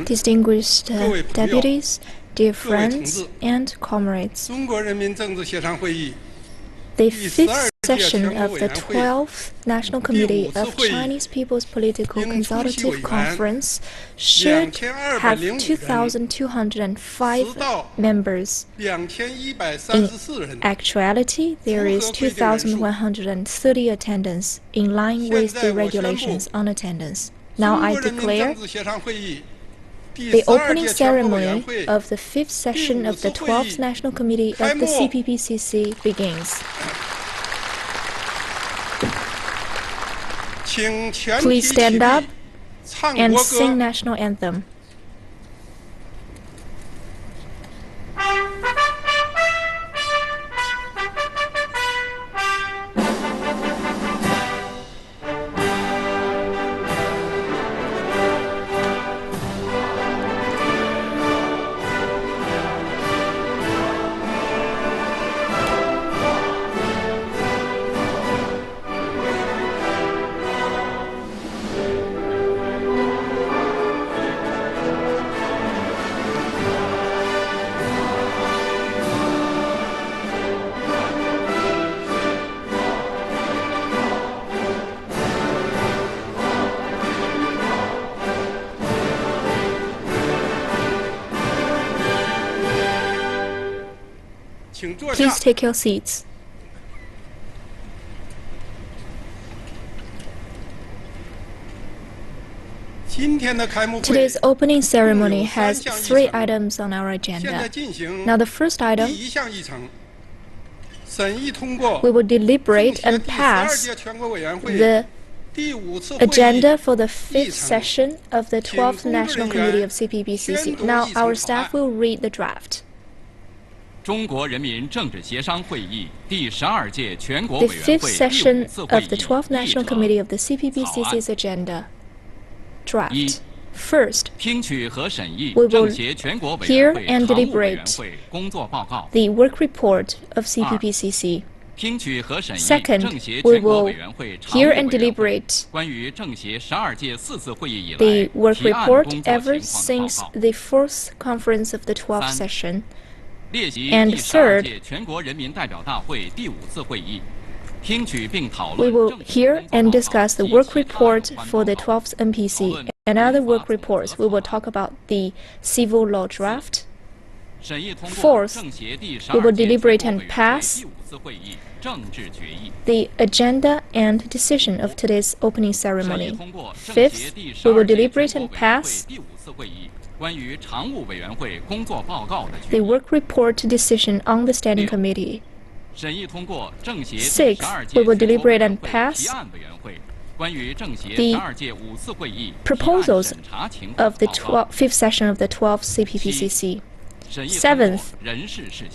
Distinguished deputies, dear friends and comrades, the fifth session of the 12th National Committee of Chinese People's Political Consultative Conference should have 2,205 members. In actuality, there is 2,130 attendance, in line with the regulations on attendance. Now I declare the opening ceremony of the fifth session of the 12th National Committee of the CPPCC begins. Please stand up and sing national anthem. Please take your seats. Today's opening ceremony has 3 items on our agenda. Now the first item, we will deliberate and pass the agenda for the 5th session of the 12th National Committee of CPPCC. Now our staff will read the draft. The 5th session of the 12th National Committee of the CPPCC's agenda. Draft. First, we will hear and deliberate the work report of CPPCC. Second, we will hear and deliberate the work report ever since the 4th conference of the 12th session. And third, we will hear and discuss the work report for the 12th NPC and other work reports. We will talk about the civil law draft. Fourth, we will deliberate and pass the agenda and decision of today's opening ceremony. Fifth, we will deliberate and pass the work report decision on the Standing Committee. Sixth, we will deliberate and pass the proposals of the 5th session of the 12th CPPCC. Seventh,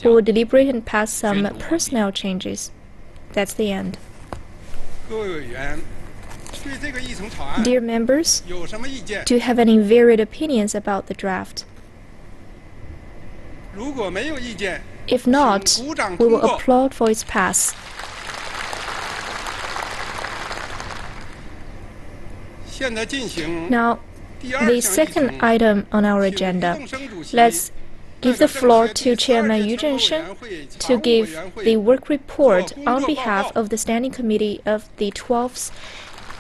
we will deliberate and pass some personnel changes. That's the end. Dear members, do you have any varied opinions about the draft? If not, we will applaud for its pass. Now, the second item on our agenda. Let's give the floor to Chairman Zhengsheng to give the work report on behalf of the Standing Committee of the 12th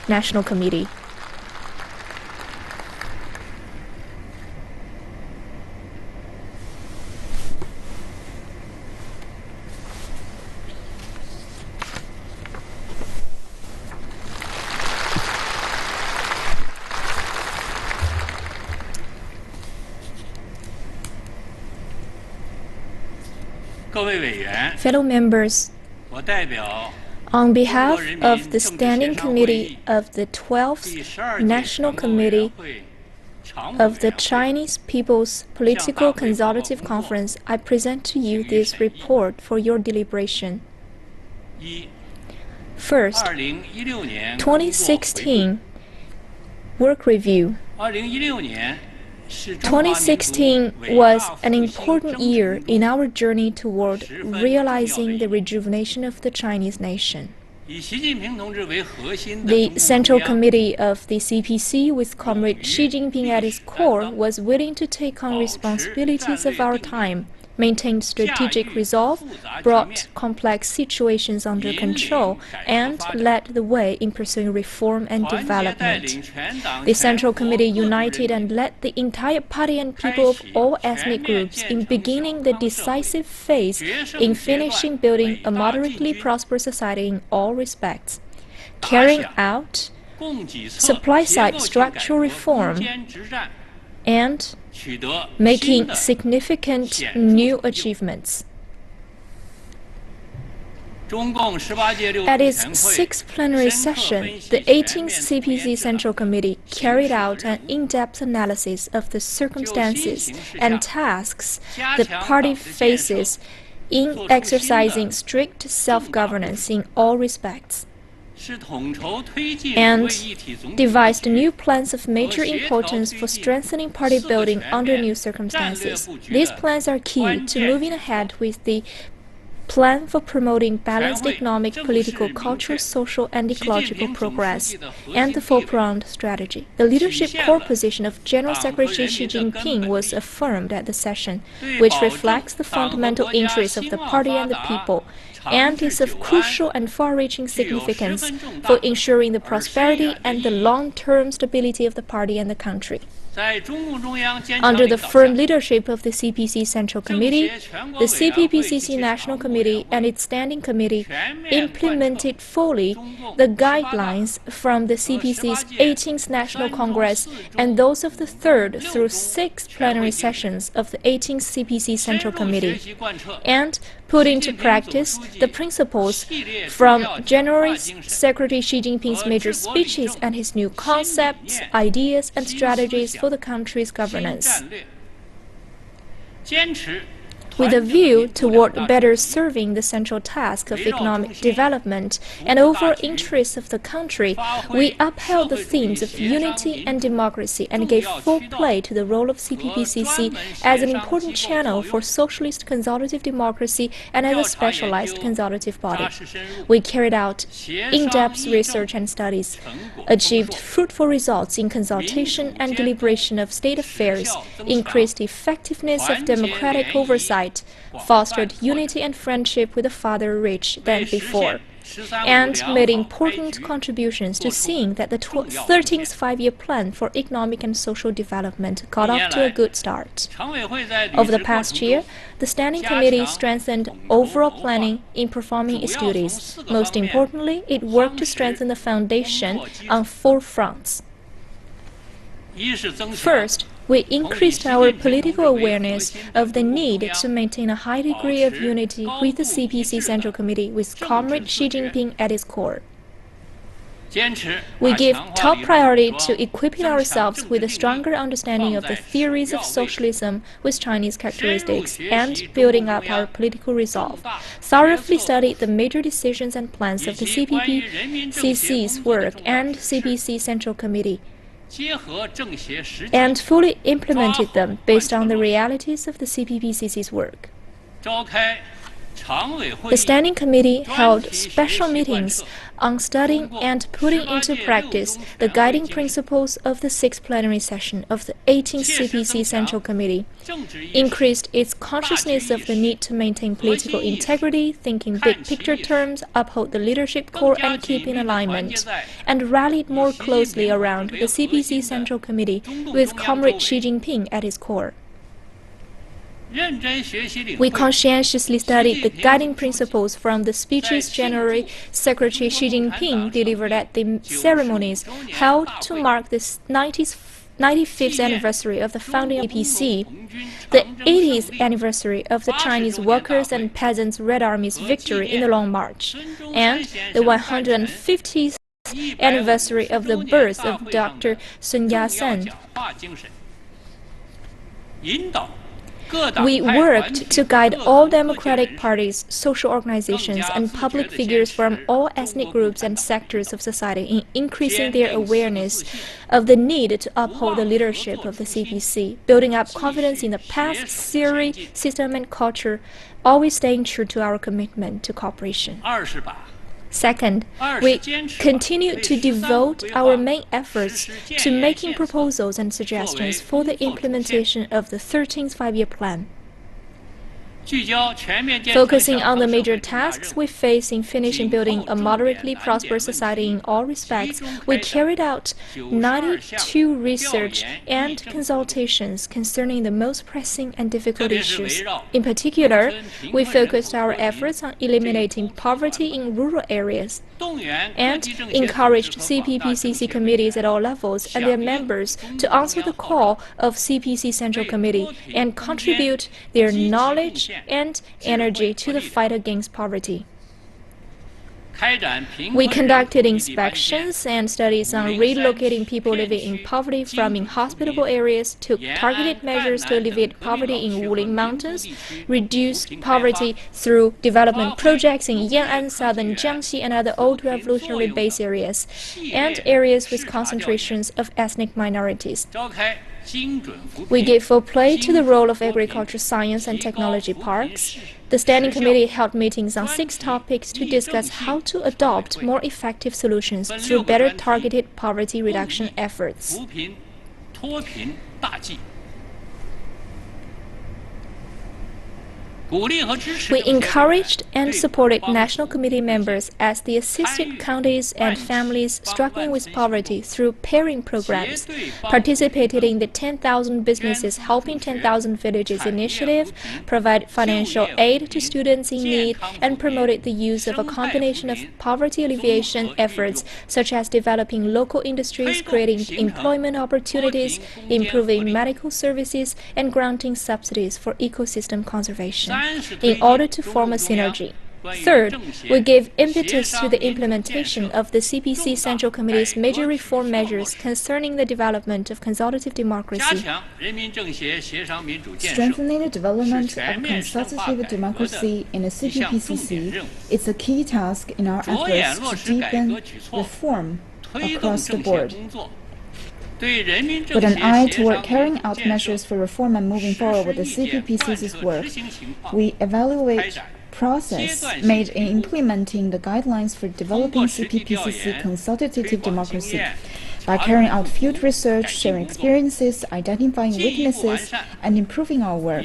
National Committee. Fellow members, on behalf of the Standing Committee of the 12th National Committee of the Chinese People's Political Consultative Conference, I present to you this report for your deliberation. First, 2016 Work Review. 2016 was an important year in our journey toward realizing the rejuvenation of the Chinese nation. The Central Committee of the CPC, with Comrade Xi Jinping at its core, was willing to take on responsibilities of our time, maintained strategic resolve, brought complex situations under control, and led the way in pursuing reform and development. The Central Committee united and led the entire party and people of all ethnic groups in beginning the decisive phase in finishing building a moderately prosperous society in all respects, carrying out supply-side structural reform, and making significant new achievements. At its 6th plenary session, the 18th CPC Central Committee carried out an in-depth analysis of the circumstances and tasks the party faces in exercising strict self-governance in all respects, and devised new plans of major importance for strengthening party building under new circumstances. These plans are key to moving ahead with the Plan for promoting balanced economic, political, cultural, social, and ecological progress, and the four-pronged strategy. The leadership core position of General Secretary Xi Jinping was affirmed at the session, which reflects the fundamental interests of the party and the people, and is of crucial and far-reaching significance for ensuring the prosperity and the long-term stability of the party and the country. Under the firm leadership of the CPC Central Committee, the CPPCC National Committee and its Standing Committee implemented fully the guidelines from the CPC's 18th National Congress and those of the 3rd through 6th plenary sessions of the 18th CPC Central Committee, and put into practice the principles from General Secretary Xi Jinping's major speeches and his new concepts, ideas, and strategies for the country's governance, with a view toward better serving the central task of economic development and overall interests of the country. We upheld the themes of unity and democracy and gave full play to the role of CPPCC as an important channel for socialist consultative democracy and as a specialized consultative body. We carried out in-depth research and studies, achieved fruitful results in consultation and deliberation of state affairs, increased effectiveness of democratic oversight, fostered unity and friendship with a farther reach than before, and made important contributions to seeing that the 13th five-year plan for economic and social development got off to a good start. Over the past year, the Standing Committee strengthened overall planning in performing its duties. Most importantly, it worked to strengthen the foundation on 4 fronts. First, We increased our political awareness of the need to maintain a high degree of unity with the CPC Central Committee with Comrade Xi Jinping at its core. We give top priority to equipping ourselves with a stronger understanding of the theories of socialism with Chinese characteristics and building up our political resolve. Thoroughly studied the major decisions and plans of the CPPCC's work and CPC Central Committee, and fully implemented them based on the realities of the CPPCC's work. The Standing Committee held special meetings on studying and putting into practice the guiding principles of the 6th plenary session of the 18th CPC Central Committee, increased its consciousness of the need to maintain political integrity, think in big picture terms, uphold the leadership core and keep in alignment, and rallied more closely around the CPC Central Committee with Comrade Xi Jinping at its core. We conscientiously studied the guiding principles from the speeches General Secretary Xi Jinping delivered at the ceremonies held to mark the 95th anniversary of the founding of CPC, the 80th anniversary of the Chinese Workers' and Peasants' Red Army's victory in the Long March, and the 150th anniversary of the birth of Dr. Sun Yat-sen. We worked to guide all democratic parties, social organizations, and public figures from all ethnic groups and sectors of society in increasing their awareness of the need to uphold the leadership of the CPC, building up confidence in the past, theory, system, and culture, always staying true to our commitment to cooperation. Second, we continue to devote our main efforts to making proposals and suggestions for the implementation of the 13th Five-Year Plan. Focusing on the major tasks we face in finishing building a moderately prosperous society in all respects, we carried out 92 research and consultations concerning the most pressing and difficult issues. In particular, we focused our efforts on eliminating poverty in rural areas and encouraged CPPCC committees at all levels and their members to answer the call of CPC Central Committee and contribute their knowledge and energy to the fight against poverty. We conducted inspections and studies on relocating people living in poverty from inhospitable areas, took targeted measures to alleviate poverty in Wulin Mountains, reduce poverty through development projects in Yan'an, southern Jiangxi, and other old revolutionary base areas, and areas with concentrations of ethnic minorities. We gave full play to the role of agriculture, science, and technology parks. The Standing Committee held meetings on 6 topics to discuss how to adopt more effective solutions through better targeted poverty reduction efforts. We encouraged and supported National Committee members as they assisted counties and families struggling with poverty through pairing programs, participated in the 10,000 Businesses Helping 10,000 Villages initiative, provided financial aid to students in need, and promoted the use of a combination of poverty alleviation efforts such as developing local industries, creating employment opportunities, improving medical services, and granting subsidies for ecosystem conservation, in order to form a synergy. Third, we gave impetus to the implementation of the CPC Central Committee's major reform measures concerning the development of consultative democracy. Strengthening the development of consultative democracy in the CPPCC is a key task in our efforts to deepen reform across the board. With an eye toward carrying out measures for reform and moving forward with the CPPCC's work, we evaluate process made in implementing the guidelines for developing CPPCC consultative democracy. By carrying out field research, sharing experiences, identifying weaknesses, and improving our work,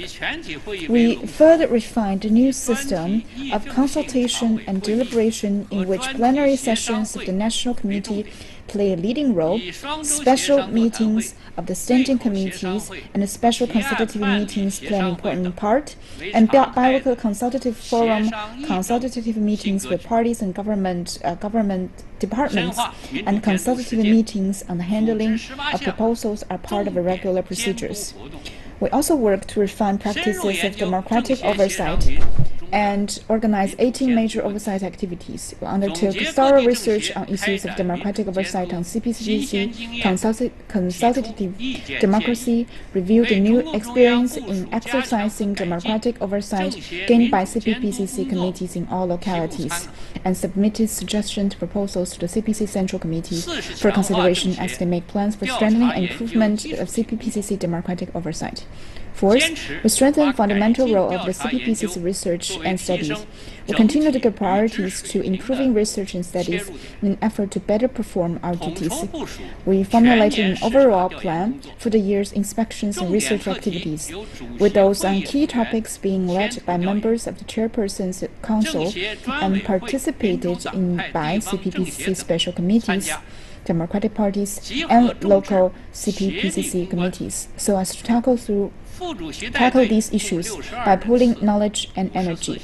we further refined the new system of consultation and deliberation in which plenary sessions of the National Committee play a leading role, special meetings of the standing committees and the special consultative meetings play an important part, and bilateral consultative forum, consultative meetings with parties and government departments, and consultative meetings on the handling of proposals are part of the regular procedures. We also work to refine practices of democratic oversight and organize 18 major oversight activities. We undertook thorough research on issues of democratic oversight on CPPCC, consultative democracy, reviewed the new experience in exercising democratic oversight gained by CPPCC committees in all localities, and submitted suggestions proposals to the CPC Central Committee for consideration as they make plans for strengthening and improvement of CPPCC democratic oversight. Fourth, we strengthen the fundamental role of the CPPCC research and studies. We continue to give priorities to improving research and studies in an effort to better perform our duties. We formulated an overall plan for the year's inspections and research activities, with those on key topics being led by members of the Chairperson's Council and participated in by CPPCC special committees, democratic parties, and local CPPCC committees, so as to tackle these issues by pooling knowledge and energy.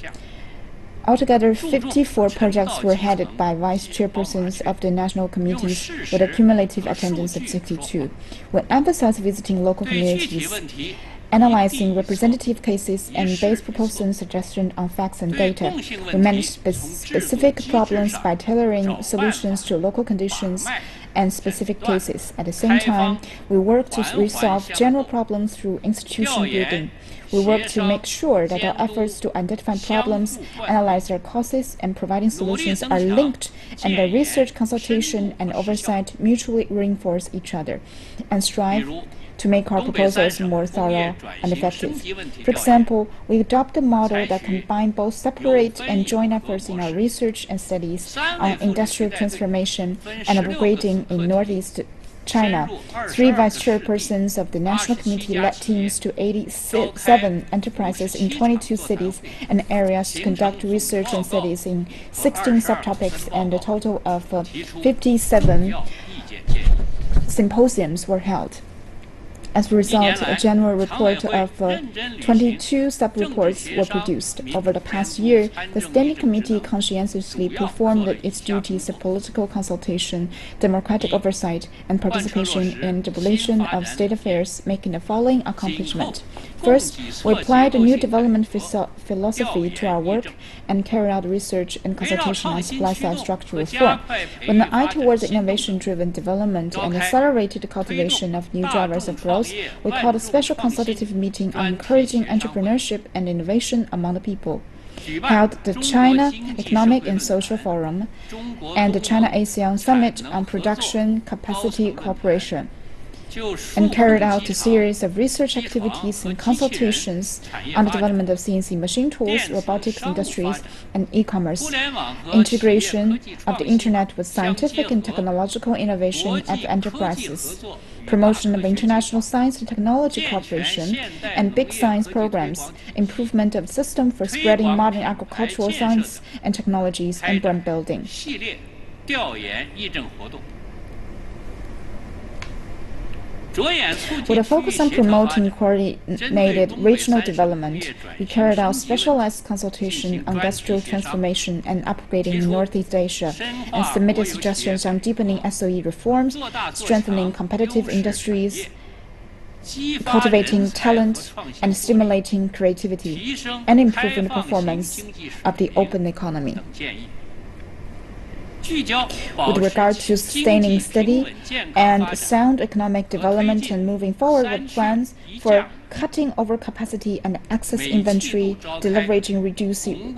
Altogether, 54 projects were headed by vice chairpersons of the national committees with a cumulative attendance of 62. We emphasize visiting local communities, analyzing representative cases, and base proposals and suggestions on facts and data. We manage specific problems by tailoring solutions to local conditions and specific cases. At the same time, we work to resolve general problems through institution building. We work to make sure that our efforts to identify problems, analyze their causes, and providing solutions are linked, and that research, consultation, and oversight mutually reinforce each other, and strive to make our proposals more thorough and effective. For example, we adopt a model that combines both separate and joint efforts in our research and studies on industrial transformation and upgrading in Northeast China. 3 vice chairpersons of the National Committee led teams to 87 enterprises in 22 cities and areas to conduct research and studies in 16 subtopics, and a total of 57 symposiums were held. As a result, a general report of 22 sub-reports were produced. Over the past year, the Standing Committee conscientiously performed its duties of political consultation, democratic oversight, and participation in the relation of state affairs, making the following accomplishment. First, we applied a new development philosophy to our work and carried out research and consultation on supply-side structural reform. With an eye towards innovation-driven development and accelerated cultivation of new drivers of growth, we called a special consultative meeting on encouraging entrepreneurship and innovation among the people, held the China Economic and Social Forum and the China-ASEAN Summit on Production Capacity Cooperation, and carried out a series of research activities and consultations on the development of CNC machine tools, robotics industries, and e-commerce, integration of the Internet with scientific and technological innovation at enterprises, promotion of international science and technology cooperation, and big science programs, improvement of system for spreading modern agricultural science and technologies, and brand building. With a focus on promoting coordinated regional development, we carried out specialized consultation on industrial transformation and upgrading in Northeast Asia, and submitted suggestions on deepening SOE reforms, strengthening competitive industries, cultivating talent, and stimulating creativity, and improving the performance of the open economy. With regard to sustaining steady and sound economic development and moving forward with plans for cutting overcapacity and excess inventory, leveraging reducing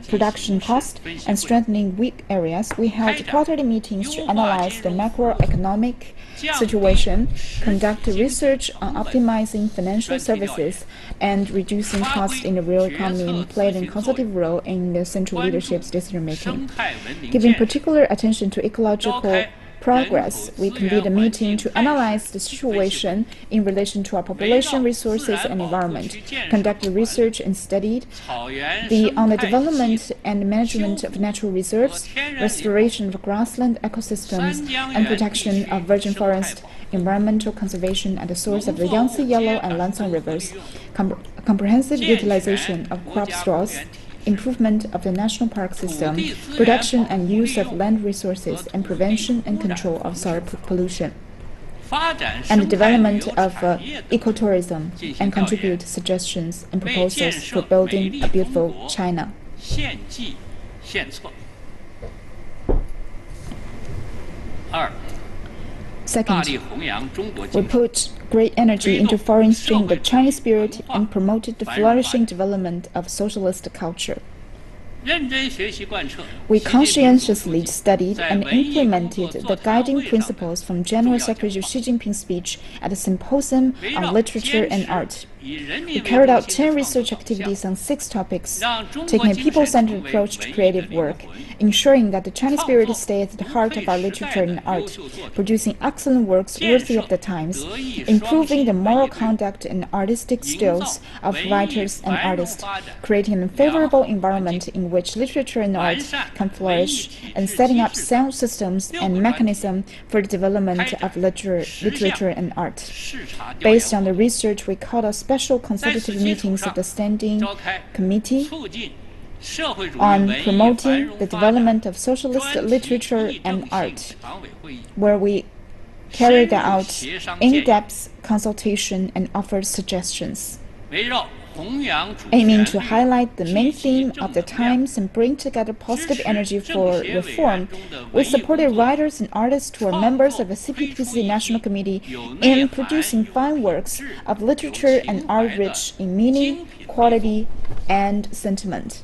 production cost, and strengthening weak areas, we held quarterly meetings to analyze the macroeconomic situation, conduct research on optimizing financial services, and reducing costs in the real economy, and played a consultative role in the central leadership's decision-making. Giving particular attention to ecological progress, we convened a meeting to analyze the situation in relation to our population, resources, and environment, conducted research and studied on the development and management of natural reserves, restoration of grassland ecosystems, and protection of virgin forest, environmental conservation at the source of the Yangtze, Yellow, and Lancang rivers, comprehensive utilization of crop straws, improvement of the national park system, production and use of land resources, and prevention and control of soil pollution, and the development of ecotourism, and contribute suggestions and proposals for building a beautiful China. Second, we put great energy into fostering the Chinese spirit and promoted the flourishing development of socialist culture. We conscientiously studied and implemented the guiding principles from General Secretary Xi Jinping's speech at the Symposium on Literature and Art. We carried out 10 research activities on 6 topics, taking a people-centered approach to creative work, ensuring that the Chinese spirit stays at the heart of our literature and art, producing excellent works worthy of the times, improving the moral conduct and artistic skills of writers and artists, creating a favorable environment in which literature and art can flourish, and setting up sound systems and mechanisms for the development of literature and art. Based on the research, we called a special consultative meetings of the Standing Committee on promoting the development of socialist literature and art, where we carried out in-depth consultation and offered suggestions. Aiming to highlight the main theme of the times and bring together positive energy for reform, we supported writers and artists who are members of the CPPCC National Committee in producing fine works of literature and art rich in meaning, quality, and sentiment.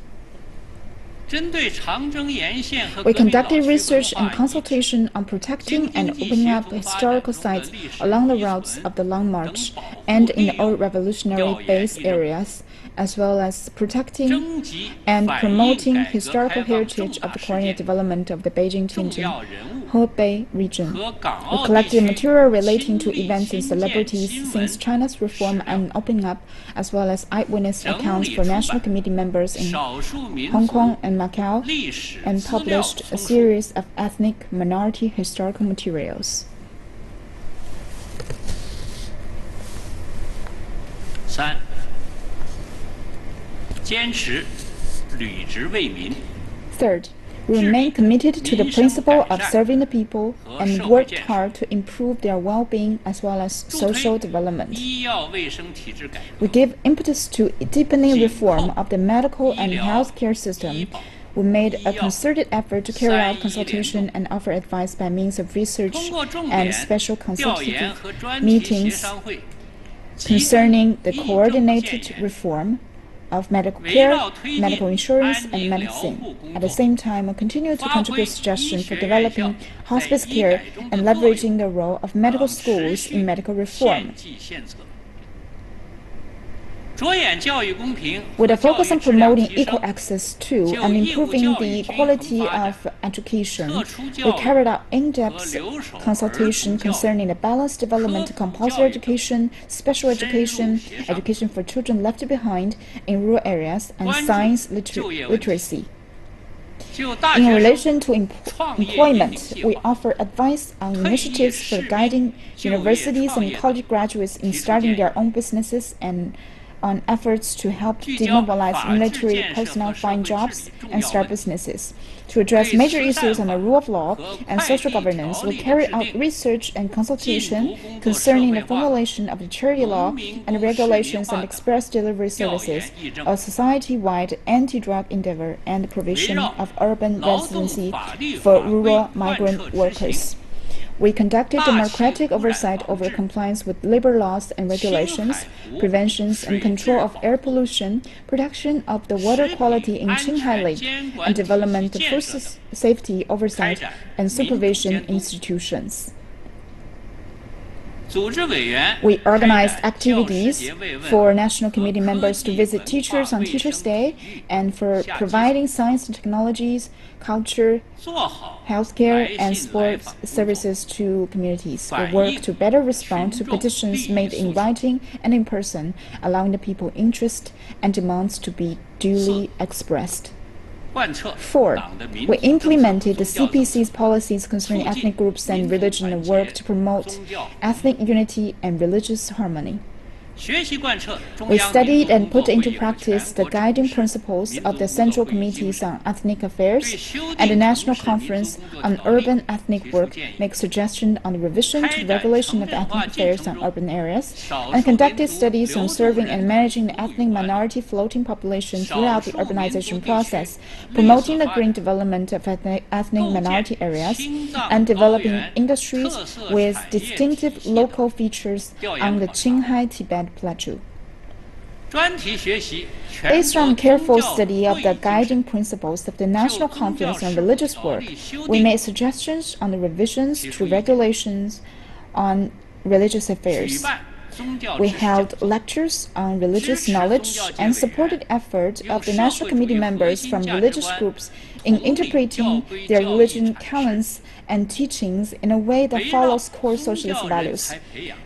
We conducted research and consultation on protecting and opening up historical sites along the routes of the Long March and in the old revolutionary base areas, as well as protecting and promoting historical heritage of the colonial development of the Beijing-Tianjin, Hebei region. We collected material relating to events and celebrities since China's reform and opening up, as well as eyewitness accounts for National Committee members in Hong Kong and Macau, and published a series of ethnic minority historical materials. Third, we remain committed to the principle of serving the people and worked hard to improve their well-being as well as social development. We give impetus to deepening reform of the medical and healthcare system. We made a concerted effort to carry out consultation and offer advice by means of research and special consultative meetings concerning the coordinated reform of medical care, medical insurance, and medicine. At the same time, we continue to contribute suggestions for developing hospice care and leveraging the role of medical schools in medical reform. With a focus on promoting equal access to and improving the quality of education, we carried out in-depth consultation concerning the balanced development of compulsory education, special education, education for children left behind in rural areas, and science literacy. In relation to employment, we offer advice on initiatives for guiding universities and college graduates in starting their own businesses and on efforts to help demobilize military personnel find jobs and start businesses. To address major issues on the rule of law and social governance, we carried out research and consultation concerning the formulation of the charity law and regulations on express delivery services, a society-wide anti-drug endeavor, and the provision of urban residency for rural migrant workers. We conducted democratic oversight over compliance with labor laws and regulations, preventions and control of air pollution, protection of the water quality in Qinghai Lake, and development of food safety oversight and supervision institutions. We organized activities for National Committee members to visit teachers on Teachers' Day and for providing science and technologies, culture, healthcare, and sports services to communities. We work to better respond to petitions made in writing and in person, allowing the people's interest and demands to be duly expressed. Fourth, we implemented the CPC's policies concerning ethnic groups and religion and work to promote ethnic unity and religious harmony. We studied and put into practice the guiding principles of the Central Committees on Ethnic Affairs and the National Conference on Urban Ethnic Work, make suggestions on the revision to the regulation of ethnic affairs on urban areas, and conducted studies on serving and managing the ethnic minority floating population throughout the urbanization process, promoting the green development of ethnic minority areas, and developing industries with distinctive local features on the Qinghai Tibet Plateau. Based on careful study of the guiding principles of the National Conference on Religious Work, we made suggestions on the revisions to regulations on religious affairs. We held lectures on religious knowledge and supported efforts of the National Committee members from religious groups in interpreting their religion canons and teachings in a way that follows core socialist values.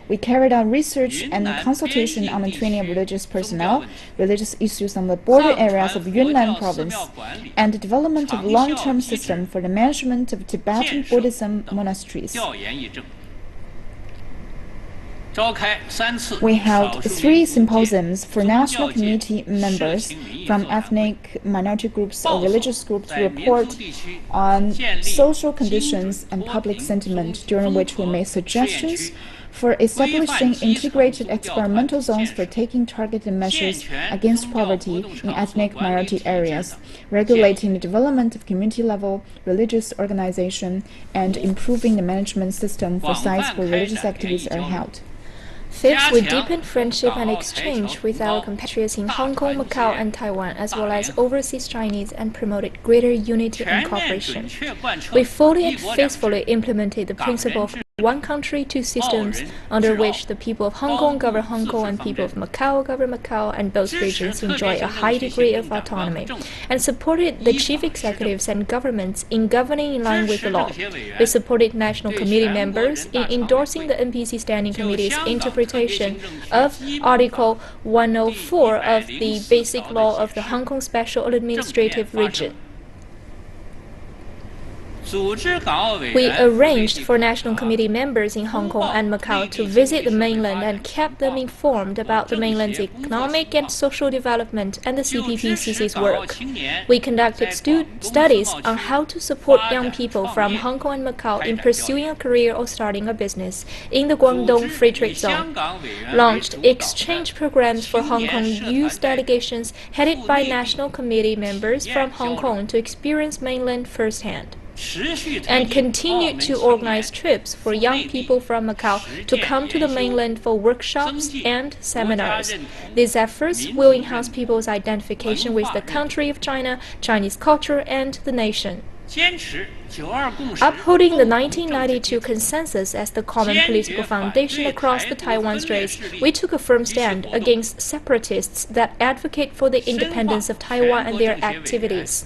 We carried out research and consultation on the training of religious personnel, religious issues on the border areas of Yunnan province, and the development of a long-term system for the management of Tibetan Buddhism monasteries. We held 3 symposiums for National Committee members from ethnic minority groups or religious groups to report on social conditions and public sentiment, during which we made suggestions for establishing integrated experimental zones for taking targeted measures against poverty in ethnic minority areas, regulating the development of community-level religious organization, and improving the management system for sites where religious activities are held. Fifth, we deepened friendship and exchange with our compatriots in Hong Kong, Macau, and Taiwan, as well as overseas Chinese, and promoted greater unity and cooperation. We fully and faithfully implemented the principle of one country, two systems, under which the people of Hong Kong govern Hong Kong and people of Macau govern Macau, and both regions enjoy a high degree of autonomy, and supported the chief executives and governments in governing in line with the law. We supported National Committee members in endorsing the NPC Standing Committee's interpretation of Article 104 of the Basic Law of the Hong Kong Special Administrative Region. We arranged for National Committee members in Hong Kong and Macau to visit the mainland and kept them informed about the mainland's economic and social development and the CPPCC's work. We conducted studies on how to support young people from Hong Kong and Macau in pursuing a career or starting a business in the Guangdong Free Trade Zone, launched exchange programs for Hong Kong youth delegations headed by National Committee members from Hong Kong to experience mainland firsthand, and continued to organize trips for young people from Macau to come to the mainland for workshops and seminars. These efforts will enhance people's identification with the country of China, Chinese culture, and the nation. Upholding the 1992 consensus as the common political foundation across the Taiwan Straits, we took a firm stand against separatists that advocate for the independence of Taiwan and their activities.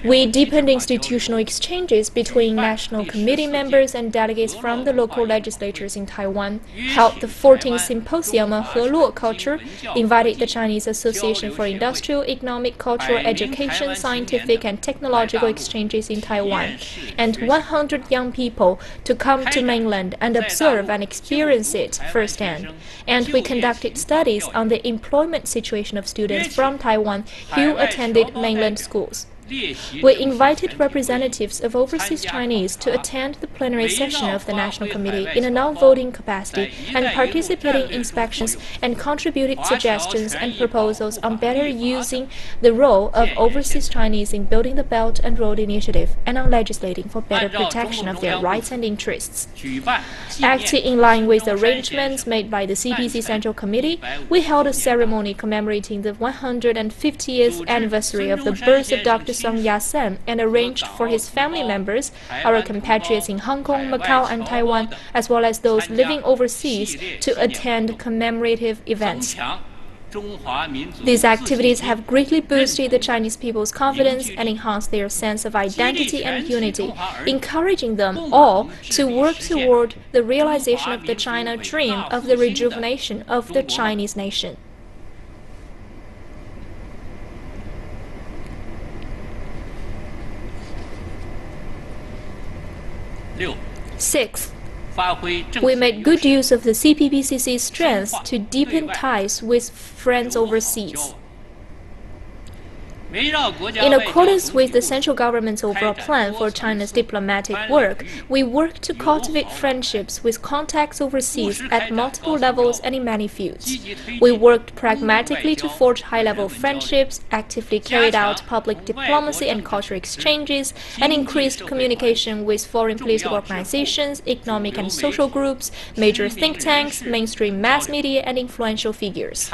We deepened institutional exchanges between National Committee members and delegates from the local legislatures in Taiwan, held the 14th Symposium on Heluo Culture, invited the Chinese Association for Industrial, Economic, Cultural, Education, Scientific, and Technological exchanges in Taiwan, and 100 young people to come to mainland and observe and experience it firsthand. And we conducted studies on the employment situation of students from Taiwan who attended mainland schools. We invited representatives of overseas Chinese to attend the plenary session of the National Committee in a non-voting capacity and participate in inspections, and contributed suggestions and proposals on better using the role of overseas Chinese in building the Belt and Road Initiative and on legislating for better protection of their rights and interests. Acting in line with arrangements made by the CPC Central Committee, we held a ceremony commemorating the 150th anniversary of the birth of Dr. Song Yat-sen, and arranged for his family members, our compatriots in Hong Kong, Macau, and Taiwan, as well as those living overseas, to attend commemorative events. These activities have greatly boosted the Chinese people's confidence and enhanced their sense of identity and unity, encouraging them all to work toward the realization of the China dream of the rejuvenation of the Chinese nation. Sixth, We made good use of the CPPCC's strength to deepen ties with friends overseas. In accordance with the central government's overall plan for China's diplomatic work, we worked to cultivate friendships with contacts overseas at multiple levels and in many fields. We worked pragmatically to forge high-level friendships, actively carried out public diplomacy and cultural exchanges, and increased communication with foreign political organizations, economic and social groups, major think tanks, mainstream mass media, and influential figures.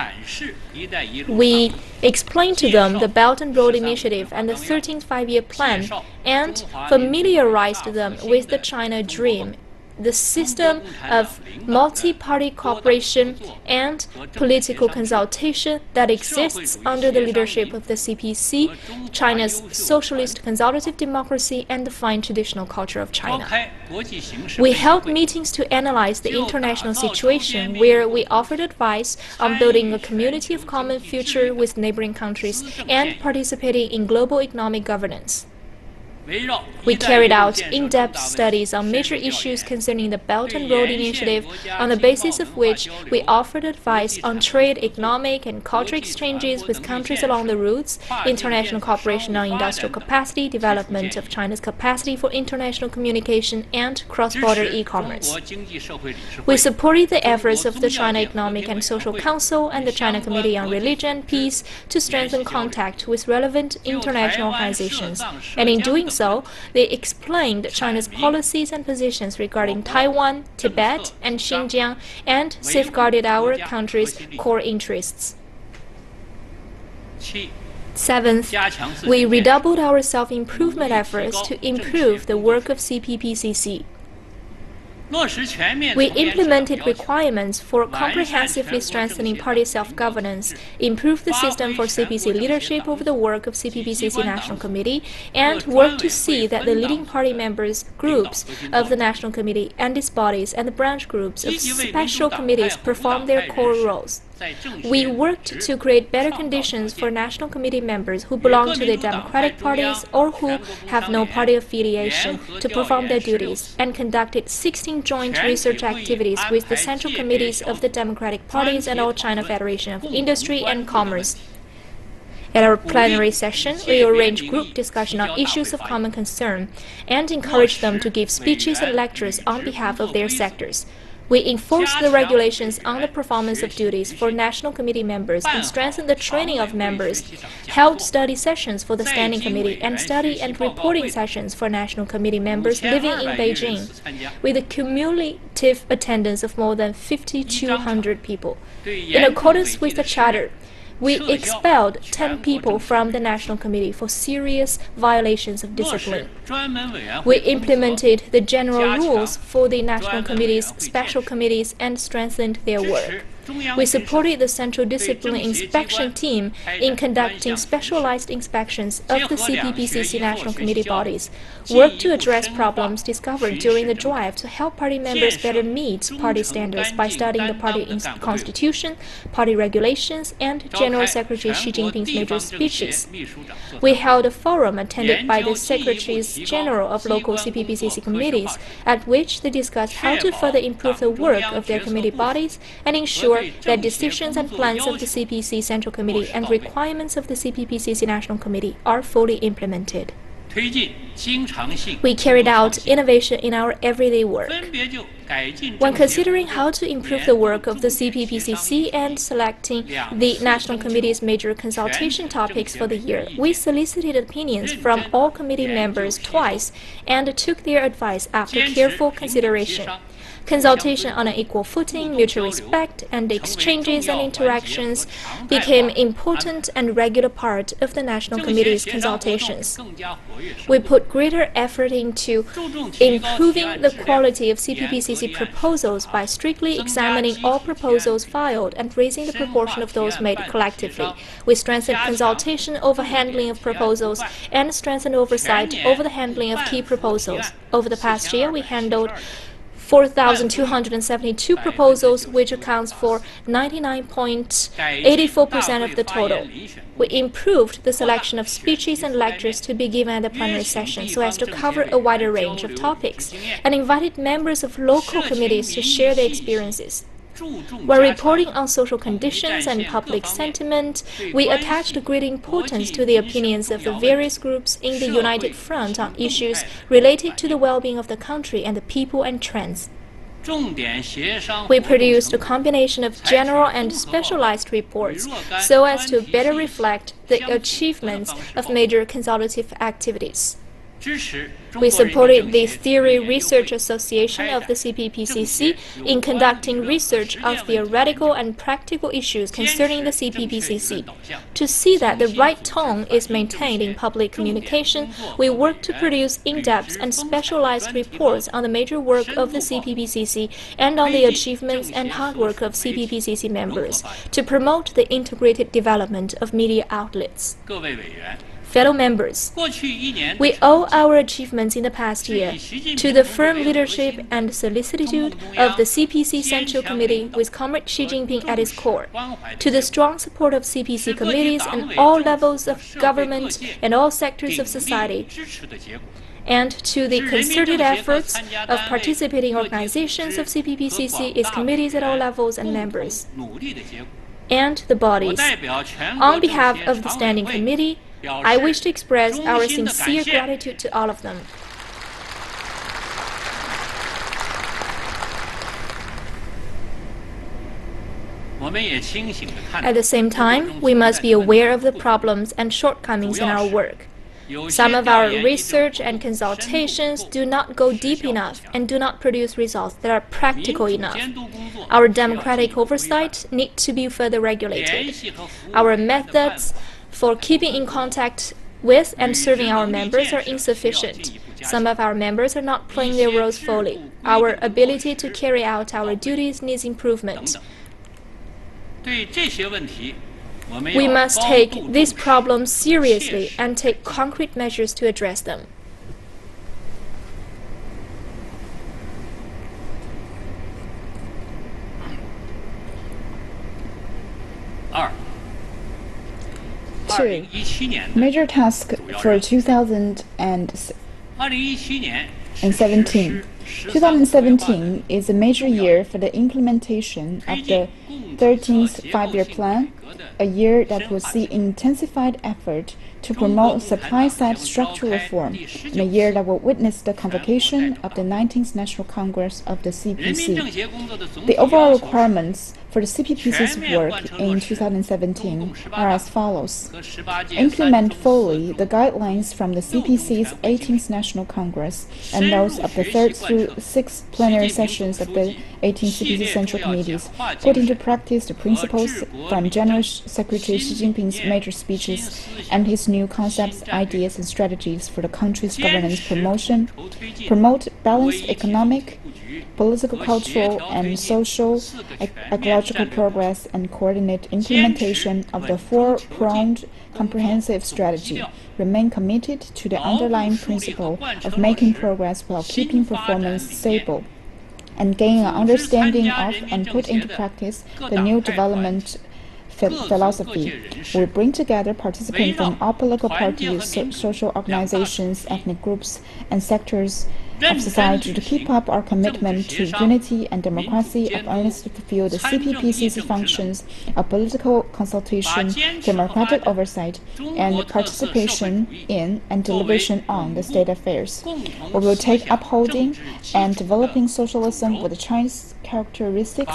We explained to them the Belt and Road Initiative and the 13th Five-Year Plan, and familiarized them with the China Dream, the system of multi-party cooperation and political consultation that exists under the leadership of the CPC, China's socialist consultative democracy, and the fine traditional culture of China. We held meetings to analyze the international situation, where we offered advice on building a community of common future with neighboring countries and participating in global economic governance. We carried out in-depth studies on major issues concerning the Belt and Road Initiative, on the basis of which we offered advice on trade, economic, and cultural exchanges with countries along the routes, international cooperation on industrial capacity, development of China's capacity for international communication, and cross-border e-commerce. We supported the efforts of the China Economic and Social Council and the China Committee on Religion and Peace to strengthen contact with relevant international organizations, and in doing so, they explained China's policies and positions regarding Taiwan, Tibet, and Xinjiang, and safeguarded our country's core interests. Seventh, we redoubled our self-improvement efforts to improve the work of CPPCC. We implemented requirements for comprehensively strengthening party self-governance, improved the system for CPC leadership over the work of CPPCC National Committee, and worked to see that the leading party members, groups of the National Committee and its bodies, and the branch groups of special committees perform their core roles. We worked to create better conditions for National Committee members who belong to the democratic parties or who have no party affiliation to perform their duties, and conducted 16 joint research activities with the central committees of the democratic parties and All China Federation of Industry and Commerce. At our plenary session, we arranged group discussion on issues of common concern and encouraged them to give speeches and lectures on behalf of their sectors. We enforced the regulations on the performance of duties for National Committee members and strengthened the training of members, held study sessions for the Standing Committee and study and reporting sessions for National Committee members living in Beijing, with a cumulative attendance of more than 5,200 people. In accordance with the Charter, we expelled 10 people from the National Committee for serious violations of discipline. We implemented the general rules for the National Committee's special committees and strengthened their work. We supported the Central Discipline Inspection Team in conducting specialized inspections of the CPPCC National Committee bodies, worked to address problems discovered during the drive to help party members better meet party standards by studying the party constitution, party regulations, and General Secretary Xi Jinping's major speeches. We held a forum attended by the Secretaries General of local CPPCC committees, at which they discussed how to further improve the work of their committee bodies and ensure that decisions and plans of the CPC Central Committee and requirements of the CPPCC National Committee are fully implemented. We carried out innovation in our everyday work. When considering how to improve the work of the CPPCC and selecting the National Committee's major consultation topics for the year, we solicited opinions from all committee members twice and took their advice after careful consideration. Consultation on an equal footing, mutual respect, and exchanges and interactions became important and regular part of the National Committee's consultations. We put greater effort into improving the quality of CPPCC proposals by strictly examining all proposals filed and raising the proportion of those made collectively. We strengthened consultation over handling of proposals and strengthened oversight over the handling of key proposals. Over the past year, we handled 4,272 proposals, which accounts for 99.84% of the total. We improved the selection of speeches and lectures to be given at the plenary session so as to cover a wider range of topics, and invited members of local committees to share their experiences. When reporting on social conditions and public sentiment, we attached great importance to the opinions of the various groups in the United Front on issues related to the well-being of the country and the people and trends. We produced a combination of general and specialized reports so as to better reflect the achievements of major consultative activities. We supported the Theory Research Association of the CPPCC in conducting research on theoretical and practical issues concerning the CPPCC. To see that the right tone is maintained in public communication, we worked to produce in-depth and specialized reports on the major work of the CPPCC and on the achievements and hard work of CPPCC members to promote the integrated development of media outlets. Fellow members, we owe our achievements in the past year to the firm leadership and solicitude of the CPC Central Committee with Comrade Xi Jinping at its core, to the strong support of CPC committees and all levels of government and all sectors of society, and to the concerted efforts of participating organizations of CPPCC, its committees at all levels and members, and the bodies. On behalf of the Standing Committee, I wish to express our sincere gratitude to all of them. At the same time, we must be aware of the problems and shortcomings in our work. Some of our research and consultations do not go deep enough and do not produce results that are practical enough. Our democratic oversight needs to be further regulated. Our methods for keeping in contact with and serving our members are insufficient. Some of our members are not playing their roles fully. Our ability to carry out our duties needs improvement. We must take these problems seriously and take concrete measures to address them. Two, major task for 2017. 2017 is a major year for the implementation of the 13th Five-Year Plan, a year that will see intensified effort to promote supply-side structural reform, and a year that will witness the convocation of the 19th National Congress of the CPC. The overall requirements for the CPPC's work in 2017 are as follows. Implement fully the guidelines from the CPC's 18th National Congress and those of the 3rd through 6th plenary sessions of the 18th CPC Central Committees. Put into practice the principles from General Secretary Xi Jinping's major speeches and his new concepts, ideas, and strategies for the country's governance promotion. Promote balanced economic, political, cultural, and social, ecological progress, and coordinate implementation of the four-pronged comprehensive strategy. Remain committed to the underlying principle of making progress while keeping performance stable, and gain an understanding of and put into practice the new development philosophy. We bring together participants from all political parties, social organizations, ethnic groups, and sectors of society to keep up our commitment to unity and democracy, of earnestly fulfill the CPPCC functions of political consultation, democratic oversight, and participation in and deliberation on the state affairs. We will take upholding and developing socialism with Chinese characteristics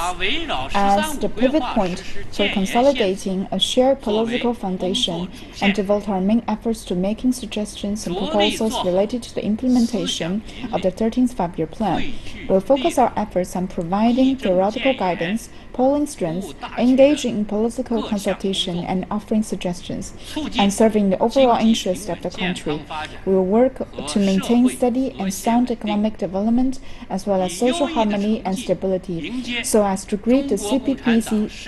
as the pivot point for consolidating a shared political foundation, and devote our main efforts to making suggestions and proposals related to the implementation of the 13th Five-Year Plan. We will focus our efforts on providing theoretical guidance, polling strengths, engaging in political consultation, and offering suggestions, and serving the overall interest of the country. We will work to maintain steady and sound economic development, as well as social harmony and stability, so as to greet the CPC's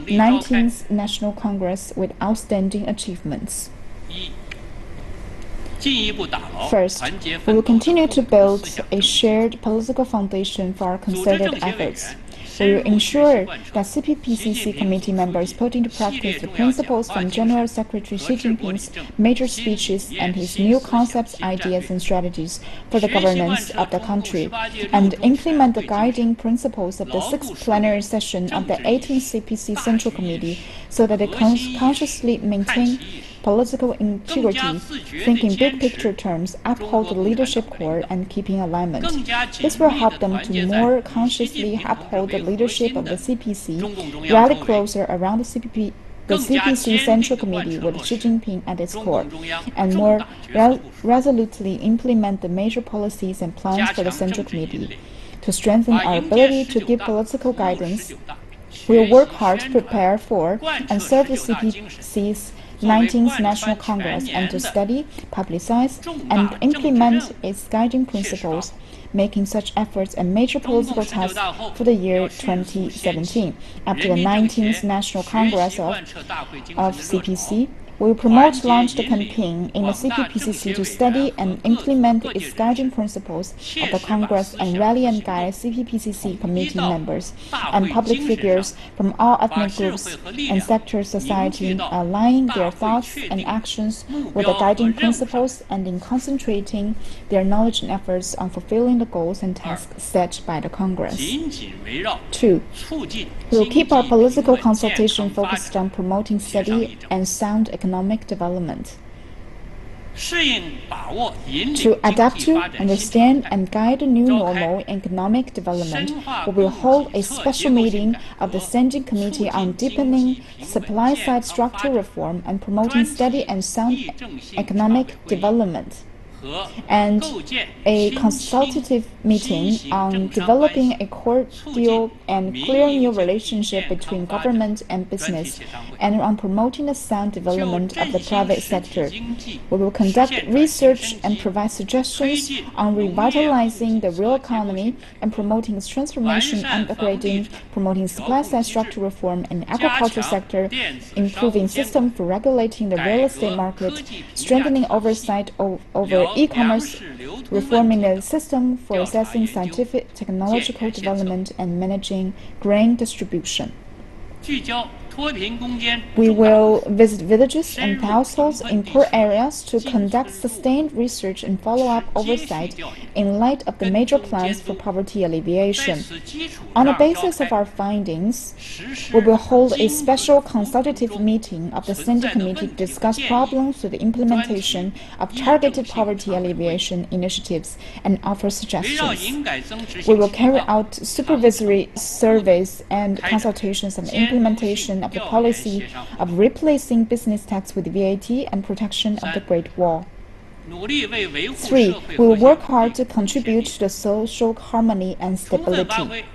19th National Congress with outstanding achievements. First, we will continue to build a shared political foundation for our concerted efforts. We will ensure that CPPCC committee members put into practice the principles from General Secretary Xi Jinping's major speeches and his new concepts, ideas, and strategies for the governance of the country, and implement the guiding principles of the 6th plenary session of the 18th CPC Central Committee so that they consciously maintain political integrity, think in big picture terms, uphold the leadership core, and keep in alignment. This will help them to more consciously uphold the leadership of the CPC, rally closer around the CPC Central Committee with Xi Jinping at its core, and more resolutely implement the major policies and plans for the Central Committee. To strengthen our ability to give political guidance, we will work hard to prepare for and serve the CPC's 19th National Congress and to study, publicize, and implement its guiding principles, making such efforts a major political task for the year 2017. After the 19th National Congress of CPC, we will launch the campaign in the CPPCC to study and implement its guiding principles of the Congress and rally and guide CPPCC committee members and public figures from all ethnic groups and sector society, aligning their thoughts and actions with the guiding principles and in concentrating their knowledge and efforts on fulfilling the goals and tasks set by the Congress. 2. We will keep our political consultation focused on promoting steady and sound economic development. To adapt to, understand, and guide the new normal in economic development, we will hold a special meeting of the Standing Committee on deepening supply-side structural reform and promoting steady and sound economic development, and a consultative meeting on developing a cordial and clear new relationship between government and business, and on promoting the sound development of the private sector. We will conduct research and provide suggestions on revitalizing the real economy and promoting its transformation and upgrading, promoting supply-side structural reform in the agricultural sector, improving system for regulating the real estate market, strengthening oversight over e-commerce, reforming the system for assessing scientific technological development and managing grain distribution. We will visit villages and households in poor areas to conduct sustained research and follow-up oversight in light of the major plans for poverty alleviation. On the basis of our findings, we will hold a special consultative meeting of the Standing Committee to discuss problems with the implementation of targeted poverty alleviation initiatives and offer suggestions. We will carry out supervisory surveys and consultations on the implementation of the policy of replacing business tax with VAT and protection of the Great Wall. 3. We will work hard to contribute to the social harmony and stability.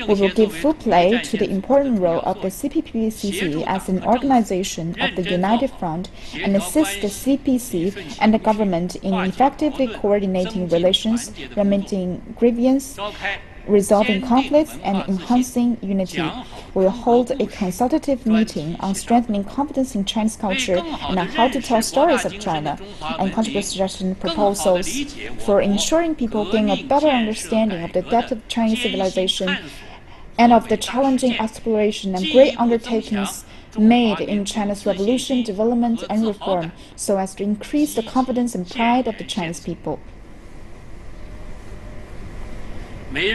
We will give full play to the important role of the CPPCC as an organization of the United Front and assist the CPC and the government in effectively coordinating relations, remedying grievances, resolving conflicts, and enhancing unity. We will hold a consultative meeting on strengthening confidence in Chinese culture and on how to tell stories of China, and contribute suggestion proposals for ensuring people gain a better understanding of the depth of Chinese civilization and of the challenging exploration and great undertakings made in China's revolution, development, and reform, so as to increase the confidence and pride of the Chinese people. We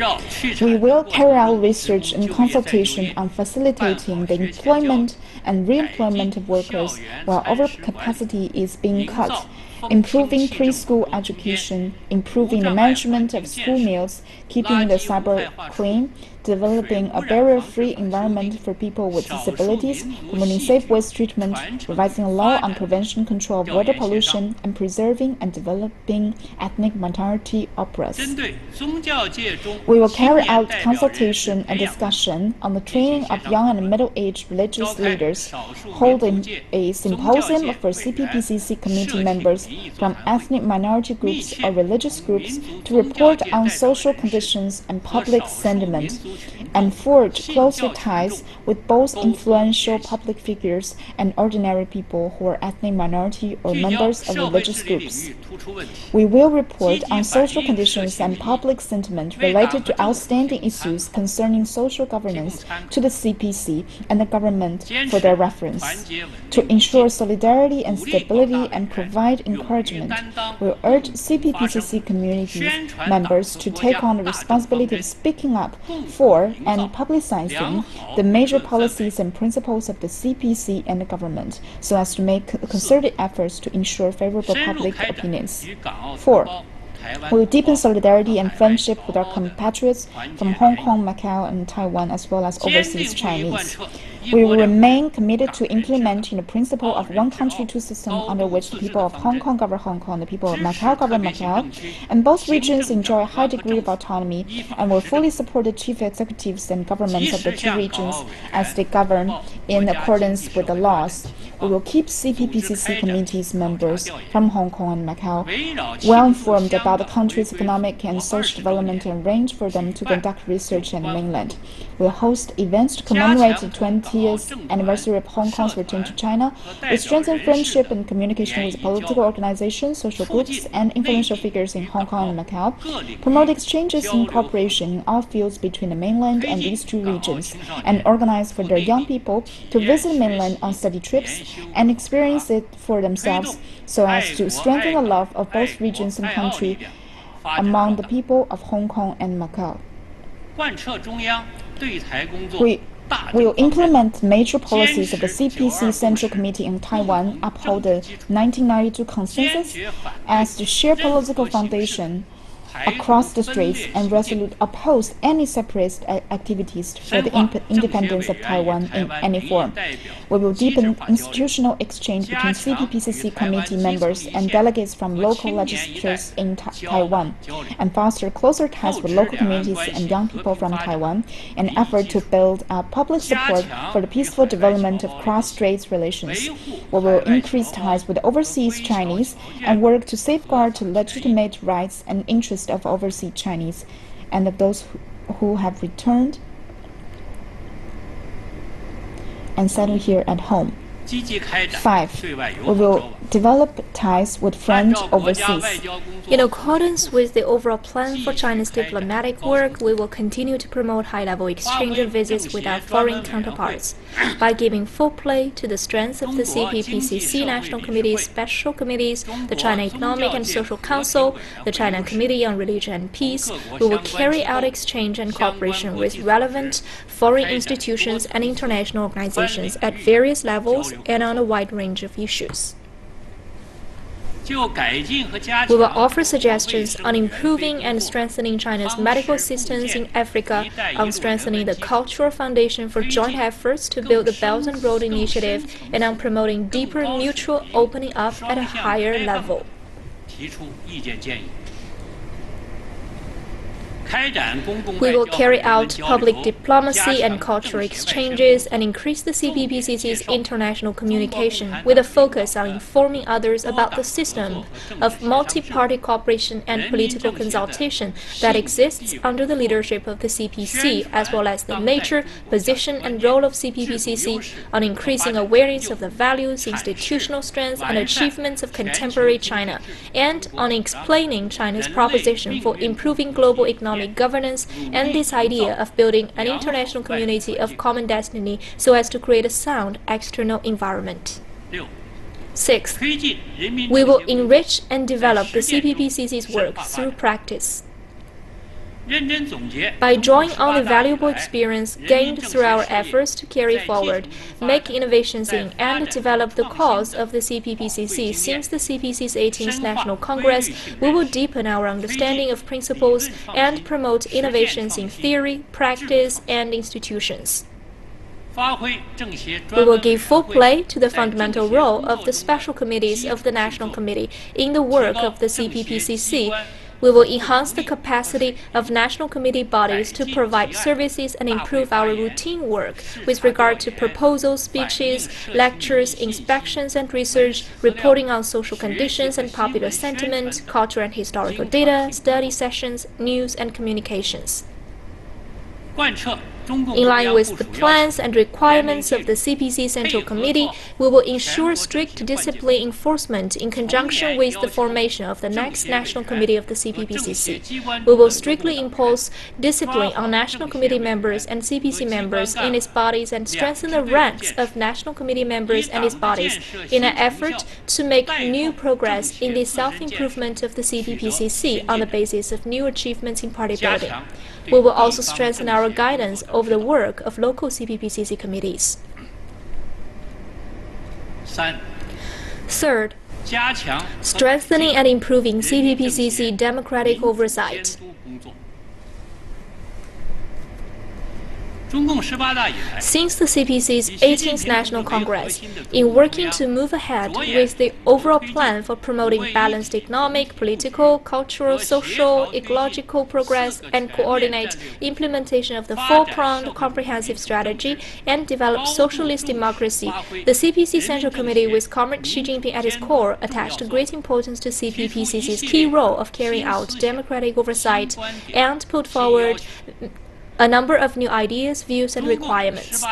will carry out research and consultation on facilitating the employment and re-employment of workers while overcapacity is being cut, improving preschool education, improving the management of school meals, keeping the cyber clean, developing a barrier-free environment for people with disabilities, promoting safe waste treatment, revising a law on prevention and control of water pollution, and preserving and developing ethnic minority operas. We will carry out consultation and discussion on the training of young and middle-aged religious leaders, holding a symposium for CPPCC committee members from ethnic minority groups or religious groups to report on social conditions and public sentiment, and forge closer ties with both influential public figures and ordinary people who are ethnic minority or members of religious groups. We will report on social conditions and public sentiment related to outstanding issues concerning social governance to the CPC and the government for their reference. To ensure solidarity and stability and provide encouragement, we will urge CPPCC community members to take on the responsibility of speaking up for and publicizing the major policies and principles of the CPC and the government, so as to make concerted efforts to ensure favorable public opinions. 4. We will deepen solidarity and friendship with our compatriots from Hong Kong, Macau, and Taiwan, as well as overseas Chinese. We will remain committed to implementing the principle of one country, two systems, under which the people of Hong Kong govern Hong Kong, the people of Macau govern Macau, and both regions enjoy a high degree of autonomy, and will fully support the chief executives and governments of the two regions as they govern in accordance with the laws. We will keep CPPCC committees members from Hong Kong and Macau well informed about the country's economic and social development and arrange for them to conduct research in the mainland. We will host events to commemorate the 20th anniversary of Hong Kong's return to China. We strengthen friendship and communication with political organizations, social groups, and influential figures in Hong Kong and Macau. Promote exchanges and cooperation in all fields between the mainland and these two regions, and organize for their young people to visit the mainland on study trips and experience it for themselves, so as to strengthen the love of both regions and country among the people of Hong Kong and Macau. We will implement major policies of the CPC Central Committee in Taiwan, uphold the 1992 consensus as the shared political foundation across the straits, and resolutely oppose any separatist activities for the independence of Taiwan in any form. We will deepen institutional exchange between CPPCC committee members and delegates from local legislatures in Taiwan, and foster closer ties with local communities and young people from Taiwan, in an effort to build up public support for the peaceful development of cross-straits relations. We will increase ties with overseas Chinese and work to safeguard the legitimate rights and interests of overseas Chinese and of those who have returned and settled here at home. 5. We will develop ties with friends overseas. In accordance with the overall plan for China's diplomatic work, we will continue to promote high-level exchange and visits with our foreign counterparts. By giving full play to the strengths of the CPPCC National Committee, Special Committees, the China Economic and Social Council, the China Committee on Religion and Peace, we will carry out exchange and cooperation with relevant foreign institutions and international organizations at various levels and on a wide range of issues. We will offer suggestions on improving and strengthening China's medical assistance in Africa, on strengthening the cultural foundation for joint efforts to build the Belt and Road Initiative, and on promoting deeper mutual opening up at a higher level. We will carry out public diplomacy and cultural exchanges and increase the CPPCC's international communication with a focus on informing others about the system of multi-party cooperation and political consultation that exists under the leadership of the CPC, as well as the nature, position, and role of CPPCC on increasing awareness of the values, institutional strengths, and achievements of contemporary China, and on explaining China's proposition for improving global economic governance and this idea of building an international community of common destiny so as to create a sound external environment. 6. We will enrich and develop the CPPCC's work through practice. By drawing on the valuable experience gained through our efforts to carry forward, make innovations in, and develop the cause of the CPPCC since the CPC's 18th National Congress, we will deepen our understanding of principles and promote innovations in theory, practice, and institutions. We will give full play to the fundamental role of the special committees of the National Committee in the work of the CPPCC. We will enhance the capacity of national committee bodies to provide services and improve our routine work with regard to proposals, speeches, lectures, inspections and research, reporting on social conditions and popular sentiment, cultural and historical data, study sessions, news and communications. In line with the plans and requirements of the CPC Central Committee, we will ensure strict discipline enforcement in conjunction with the formation of the next National Committee of the CPPCC. We will strictly impose discipline on National Committee members and CPC members in its bodies and strengthen the ranks of National Committee members and its bodies in an effort to make new progress in the self-improvement of the CPPCC on the basis of new achievements in party building. We will also strengthen our guidance over the work of local CPPCC committees. Third, strengthening and improving CPPCC democratic oversight. Since the CPC's 18th National Congress, in working to move ahead with the overall plan for promoting balanced economic, political, cultural, social, ecological progress and coordinate implementation of the four-pronged comprehensive strategy and develop socialist democracy, the CPC Central Committee with Comrade Xi Jinping at its core attached great importance to CPPCC's key role of carrying out democratic oversight and put forward a number of new ideas, views, and requirements.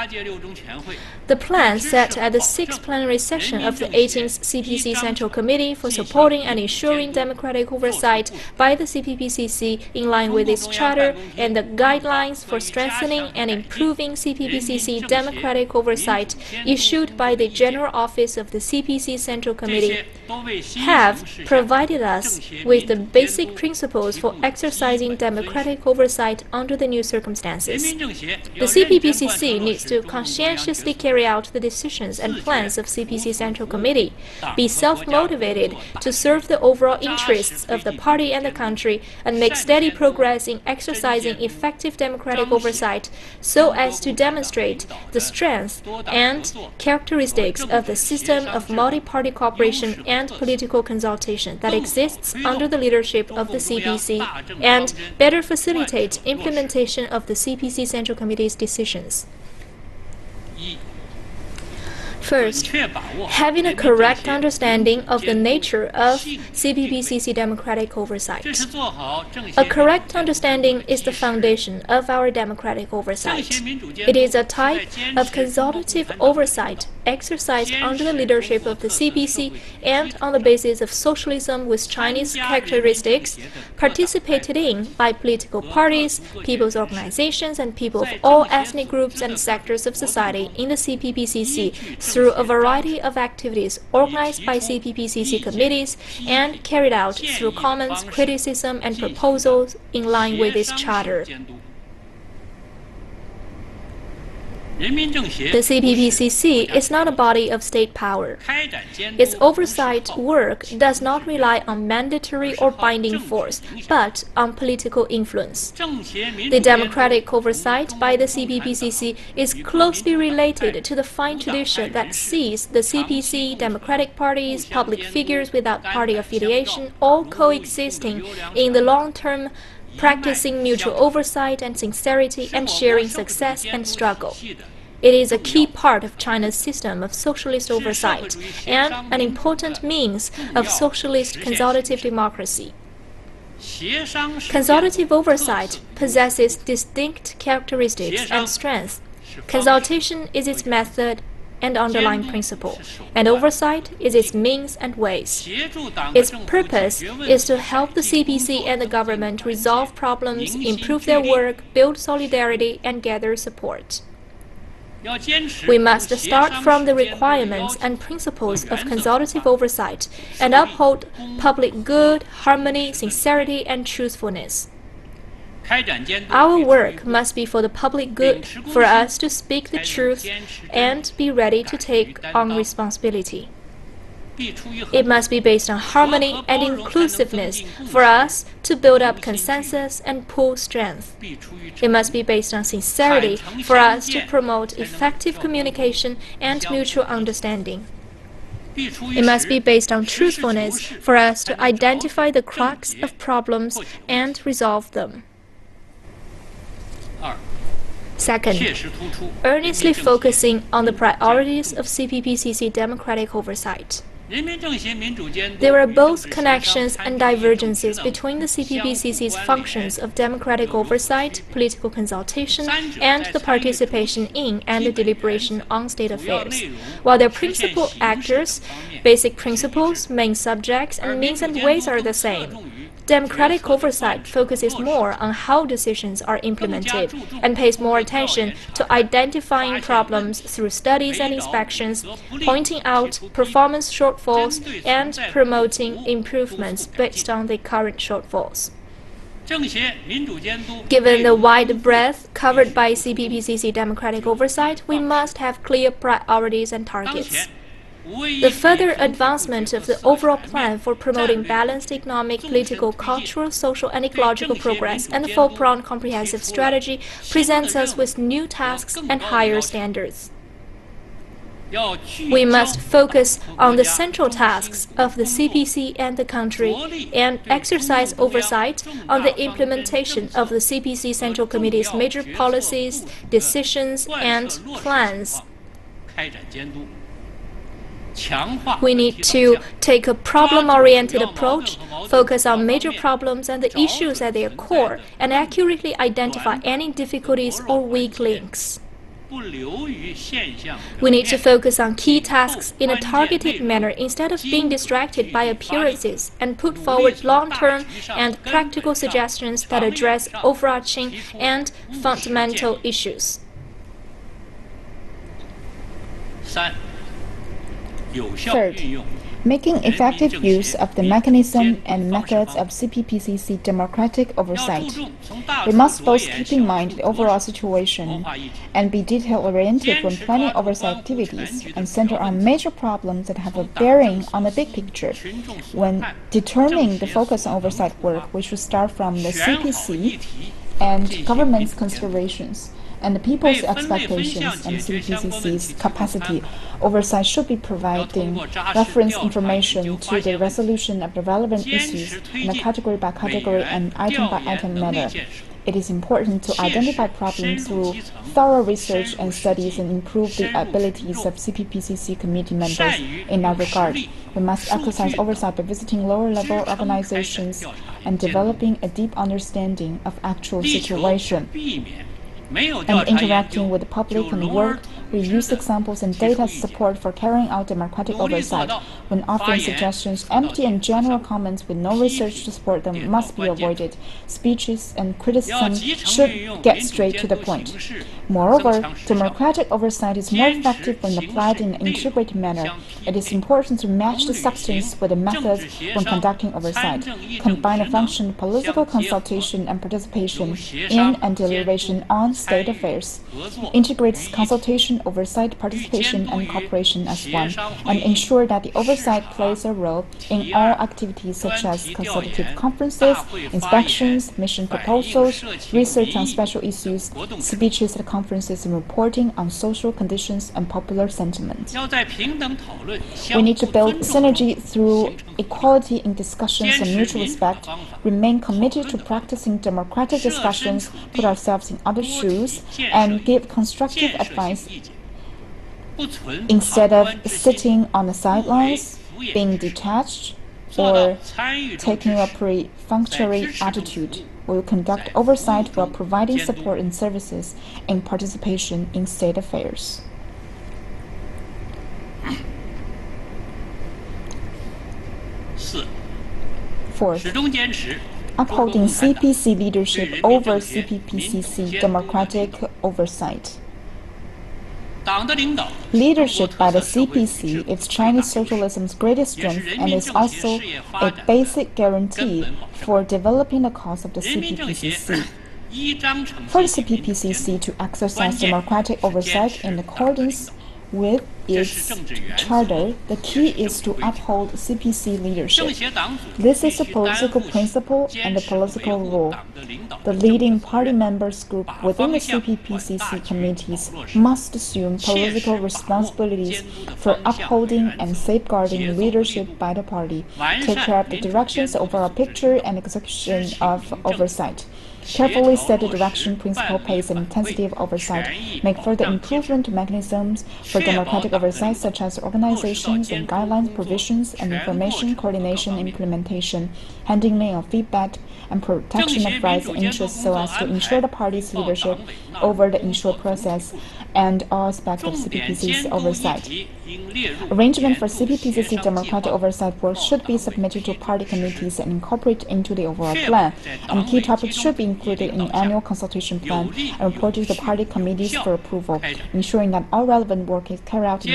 The plan set at the 6th plenary session of the 18th CPC Central Committee for supporting and ensuring democratic oversight by the CPPCC in line with its charter and the guidelines for strengthening and improving CPPCC democratic oversight issued by the General Office of the CPC Central Committee have provided us with the basic principles for exercising democratic oversight under the new circumstances. The CPPCC needs to conscientiously carry out the decisions and plans of CPC Central Committee, be self-motivated to serve the overall interests of the party and the country, and make steady progress in exercising effective democratic oversight so as to demonstrate the strength and characteristics of the system of multi-party cooperation and political consultation that exists under the leadership of the CPC, and better facilitate implementation of the CPC Central Committee's decisions. First, having a correct understanding of the nature of CPPCC democratic oversight. A correct understanding is the foundation of our democratic oversight. It is a type of consultative oversight exercised under the leadership of the CPC and on the basis of socialism with Chinese characteristics, participated in by political parties, people's organizations, and people of all ethnic groups and sectors of society in the CPPCC through a variety of activities organized by CPPCC committees and carried out through comments, criticism, and proposals in line with its charter. The CPPCC is not a body of state power. Its oversight work does not rely on mandatory or binding force, but on political influence. The democratic oversight by the CPPCC is closely related to the fine tradition that sees the CPC, democratic parties, public figures without party affiliation, all coexisting in the long term, practicing mutual oversight and sincerity and sharing success and struggle. It is a key part of China's system of socialist oversight and an important means of socialist consultative democracy. Consultative oversight possesses distinct characteristics and strengths. Consultation is its method and underlying principle, and oversight is its means and ways. Its purpose is to help the CPC and the government resolve problems, improve their work, build solidarity, and gather support. We must start from the requirements and principles of consultative oversight and uphold public good, harmony, sincerity, and truthfulness. Our work must be for the public good, for us to speak the truth and be ready to take on responsibility. It must be based on harmony and inclusiveness for us to build up consensus and pool strength. It must be based on sincerity for us to promote effective communication and mutual understanding. It must be based on truthfulness for us to identify the crux of problems and resolve them. Second, earnestly focusing on the priorities of CPPCC democratic oversight. There are both connections and divergences between the CPPCC's functions of democratic oversight, political consultation, and the participation in and the deliberation on state affairs. While their principal actors, basic principles, main subjects, and means and ways are the same, democratic oversight focuses more on how decisions are implemented and pays more attention to identifying problems through studies and inspections, pointing out performance shortfalls, and promoting improvements based on the current shortfalls. Given the wide breadth covered by CPPCC democratic oversight, we must have clear priorities and targets. The further advancement of the overall plan for promoting balanced economic, political, cultural, social, and ecological progress and the four-pronged comprehensive strategy presents us with new tasks and higher standards. We must focus on the central tasks of the CPC and the country and exercise oversight on the implementation of the CPC Central Committee's major policies, decisions, and plans. We need to take a problem-oriented approach, focus on major problems and the issues at their core, and accurately identify any difficulties or weak links. We need to focus on key tasks in a targeted manner instead of being distracted by appearances and put forward long-term and practical suggestions that address overarching and fundamental issues. Third, making effective use of the mechanism and methods of CPPCC democratic oversight. We must both keep in mind the overall situation and be detail-oriented when planning oversight activities and center on major problems that have a bearing on the big picture. When determining the focus on oversight work, we should start from the CPC and government's considerations and the people's expectations and CPPCC's capacity. Oversight should be providing reference information to the resolution of the relevant issues in a category-by-category and item-by-item manner. It is important to identify problems through thorough research and studies and improve the abilities of CPPCC committee members in that regard. We must exercise oversight by visiting lower-level organizations and developing a deep understanding of actual situation. And interacting with the public and work, we use examples and data as support for carrying out democratic oversight. When offering suggestions, empty and general comments with no research to support them must be avoided. Speeches and criticism should get straight to the point. Moreover, democratic oversight is more effective when applied in an integrated manner. It is important to match the substance with the methods when conducting oversight. Combine the function of political consultation and participation in and deliberation on state affairs. Integrate consultation, oversight, participation, and cooperation as one, and ensure that the oversight plays a role in all activities such as consultative conferences, inspections, mission proposals, research on special issues, speeches at conferences, and reporting on social conditions and popular sentiment. We need to build synergy through equality in discussions and mutual respect, remain committed to practicing democratic discussions, put ourselves in other shoes, and give constructive advice instead of sitting on the sidelines, being detached, or taking a perfunctory attitude. We will conduct oversight while providing support and services in participation in state affairs. Fourth, upholding CPC leadership over CPPCC democratic oversight. Leadership by the CPC is Chinese socialism's greatest strength and is also a basic guarantee for developing the cause of the CPPCC. For the CPPCC to exercise democratic oversight in accordance with its charter, the key is to uphold CPC leadership. This is a political principle and a political rule. The leading party members group within the CPPCC committees must assume political responsibilities for upholding and safeguarding leadership by the party, take care of the directions, overall picture, and execution of oversight. carefully set the direction, principle, pace, and intensity of oversight, make further improvement mechanisms for democratic oversight, such as organizations and guidelines, provisions, and information coordination, implementation, handling of feedback, and protection of rights and interests so as to ensure the party's leadership over the ensured process and all aspects of CPPCC's oversight. Arrangement for CPPCC democratic oversight work should be submitted to party committees and incorporated into the overall plan, and key topics should be included in the annual consultation plan and reported to the party committees for approval, ensuring that all relevant work is carried out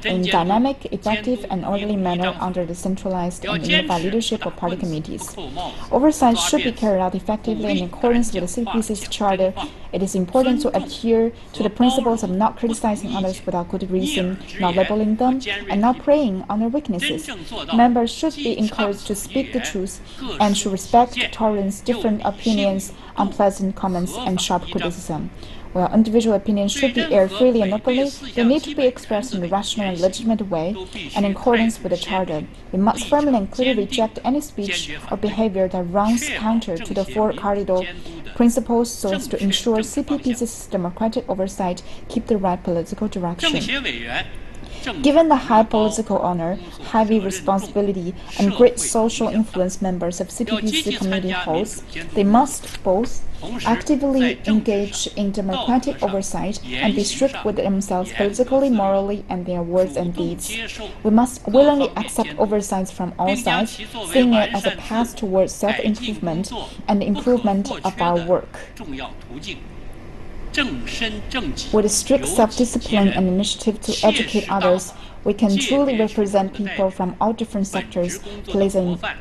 in dynamic, effective, and orderly manner under the centralized and unified leadership of party committees. Oversight should be carried out effectively in accordance with the CPPCC's charter. It is important to adhere to the principles of not criticizing others without good reason, not labeling them, and not preying on their weaknesses. Members should be encouraged to speak the truth and should respect, tolerance, different opinions, unpleasant comments, and sharp criticism. While individual opinions should be aired freely and openly, they need to be expressed in a rational and legitimate way and in accordance with the Charter. We must firmly and clearly reject any speech or behavior that runs counter to the four cardinal principles so as to ensure CPPCC's democratic oversight keep the right political direction. Given the high political honor, heavy responsibility, and great social influence members of CPPCC committee holds, they must both actively engage in democratic oversight and be strict with themselves politically, morally, and their words and deeds. We must willingly accept oversights from all sides, seeing it as a path towards self-improvement and the improvement of our work. With a strict self-discipline and initiative to educate others, we can truly represent people from all different sectors, play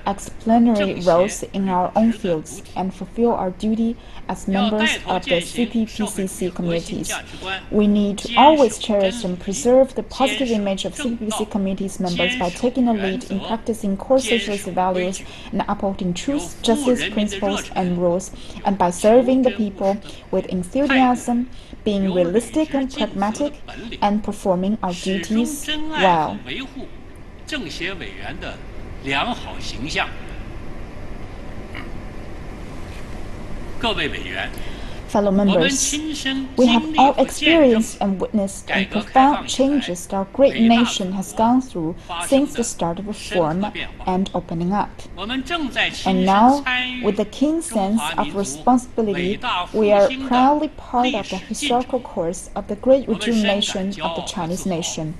exemplary roles in our own fields, and fulfill our duty as members of the CPPCC communities. We need to always cherish and preserve the positive image of CPPCC committees members by taking the lead in practicing core socialist values and upholding truth, justice, principles, and rules, and by serving the people with enthusiasm, being realistic and pragmatic, and performing our duties well. Fellow members, we have all experienced and witnessed the profound changes that our great nation has gone through since the start of reform and opening up. And now, with the keen sense of responsibility, we are proudly part of the historical course of the great rejuvenation of the Chinese nation.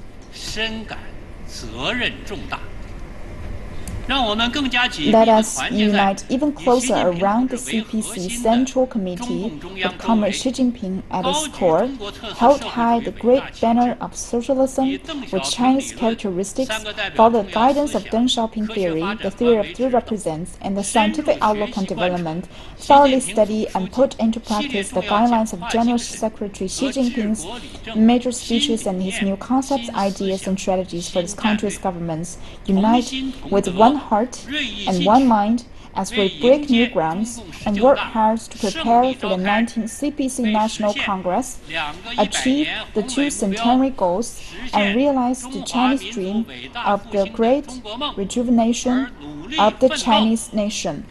Let us unite even closer around the CPC Central Committee with Comrade Xi Jinping at its core, held high the great banner of socialism with Chinese characteristics, follow the guidance of Deng Xiaoping theory, the theory of three represents, and the scientific outlook on development, thoroughly study and put into practice the guidelines of General Secretary Xi Jinping's major speeches and his new concepts, ideas, and strategies for this country's governments, unite with one heart and one mind as we break new grounds and work hard to prepare for the 19th CPC National Congress, achieve the two centenary goals, and realize the Chinese dream of the great rejuvenation of the Chinese nation.